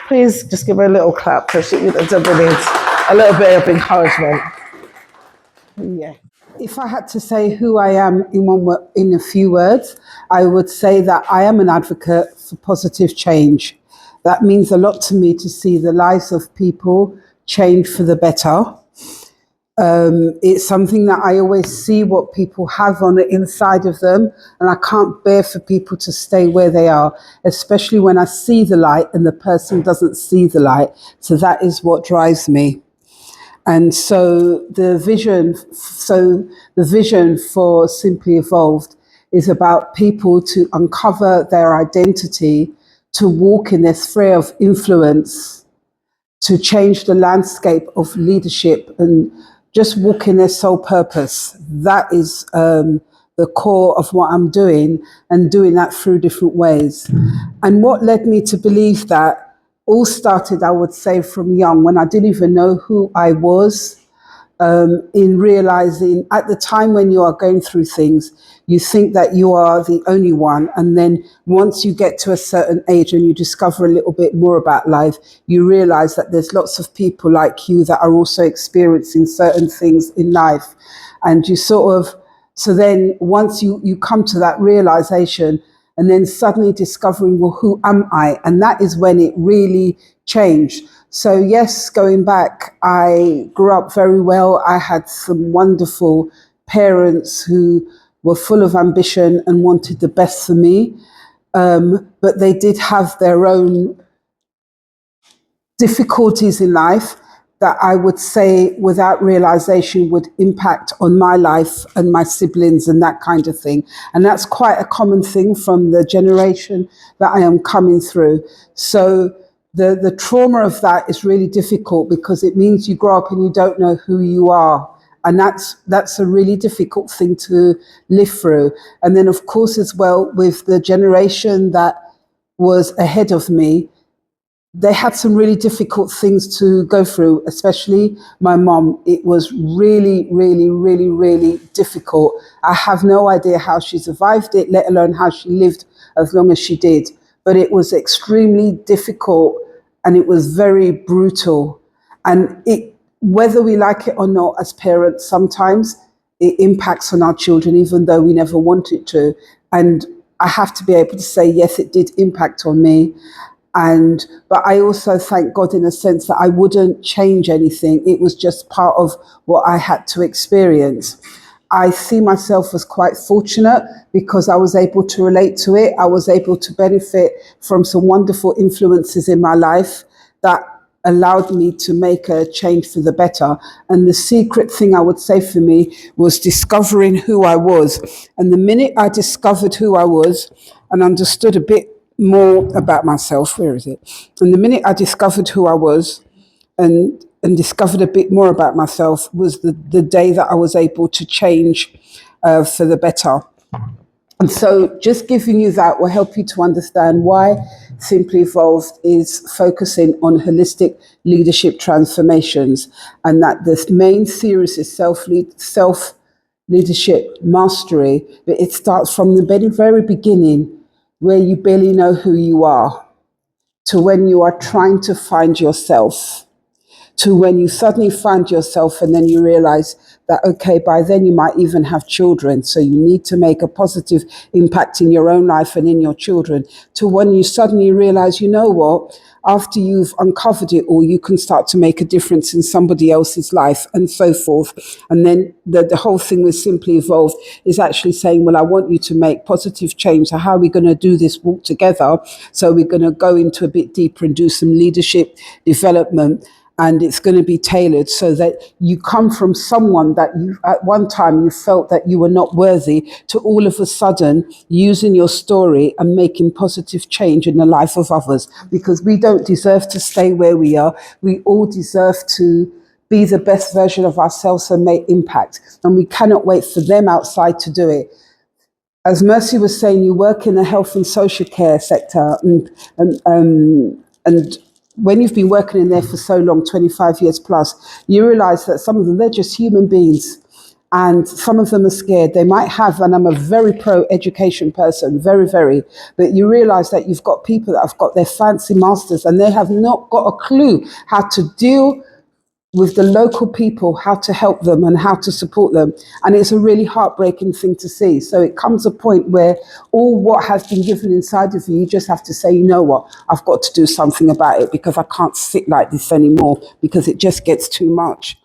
Please just give her a little clap because Debra needs a little bit of encouragement. Yeah. If I had to say who I am in a few words, I would say that I am an advocate for positive change. That means a lot to me to see the lives of people change for the better. It's something that I always see what people have on the inside of them, and I can't bear for people to stay where they are, especially when I see the light and the person doesn't see the light. So that is what drives me. And so the vision for Simply Evolved is about people to uncover their identity, to walk in their sphere of influence, to change the landscape of leadership and just walk in their sole purpose. That is the core of what I'm doing, and doing that through different ways. And what led me to believe that all started, I would say, from young, when I didn't even know who I was, in realizing at the time when you are going through things, you think that you are the only one. And then once you get to a certain age and you discover a little bit more about life, you realize that there's lots of people like you that are also experiencing certain things in life. And you sort of, so then once you come to that realization, and then suddenly discovering, well, who am I? And that is when it really changed. So yes, going back, I grew up very well. I had some wonderful parents who were full of ambition and wanted the best for me. But they did have their own difficulties in life that I would say, without realization, would impact on my life and my siblings and that kind of thing. And that's quite a common thing from the generation that I am coming through. So the trauma of that is really difficult, because it means you grow up and you don't know who you are. And that's a really difficult thing to live through. And then, of course, as well, with the generation that was ahead of me, they had some really difficult things to go through, especially my mom. It was really, really, really, really difficult. I have no idea how she survived it, let alone how she lived as long as she did. But it was extremely difficult, and it was very brutal. And whether we like it or not, as parents, sometimes it impacts on our children, even though we never want it to. And I have to be able to say, yes, it did impact on me. But I also thank God, in a sense, that I wouldn't change anything. It was just part of what I had to experience. I see myself as quite fortunate because I was able to relate to it. I was able to benefit from some wonderful influences in my life that allowed me to make a change for the better. And the secret thing I would say for me was discovering who I was. And the minute I discovered who I was and understood a bit more about myself, where is it? And the minute I discovered who I was and discovered a bit more about myself was the day that I was able to change for the better. And so just giving you that will help you to understand why Simply Evolved is focusing on holistic leadership transformations, and that this main series is self-leadership mastery, but it starts from the very beginning, where you barely know who you are, to when you are trying to find yourself, to when you suddenly find yourself and then you realize that, okay, by then you might even have children. So you need to make a positive impact in your own life and in your children, to when you suddenly realize, you know what, after you've uncovered it all, you can start to make a difference in somebody else's life, and so forth. And then the whole thing with Simply Evolved is actually saying, well, I want you to make positive change. So how are we going to do this walk together? So we're going to go into a bit deeper and do some leadership development. And it's going to be tailored so that you come from someone that you, at one time, you felt that you were not worthy, to all of a sudden using your story and making positive change in the life of others. Because we don't deserve to stay where we are. We all deserve to be the best version of ourselves and make impact. And we cannot wait for them outside to do it. As Mercy was saying, you work in the health and social care sector, and when you've been working in there for so long, 25 years plus, you realize that some of them, they're just human beings. and some of them are scared. They might have, and I'm a very pro education person, very, very, but you realize that you've got people that have got their fancy masters and they have not got a clue how to deal with the local people, how to help them and how to support them. And it's a really heartbreaking thing to see. So it comes a point where all what has been given inside of you, you just have to say, you know what, I've got to do something about it because I can't sit like this anymore because it just gets too much.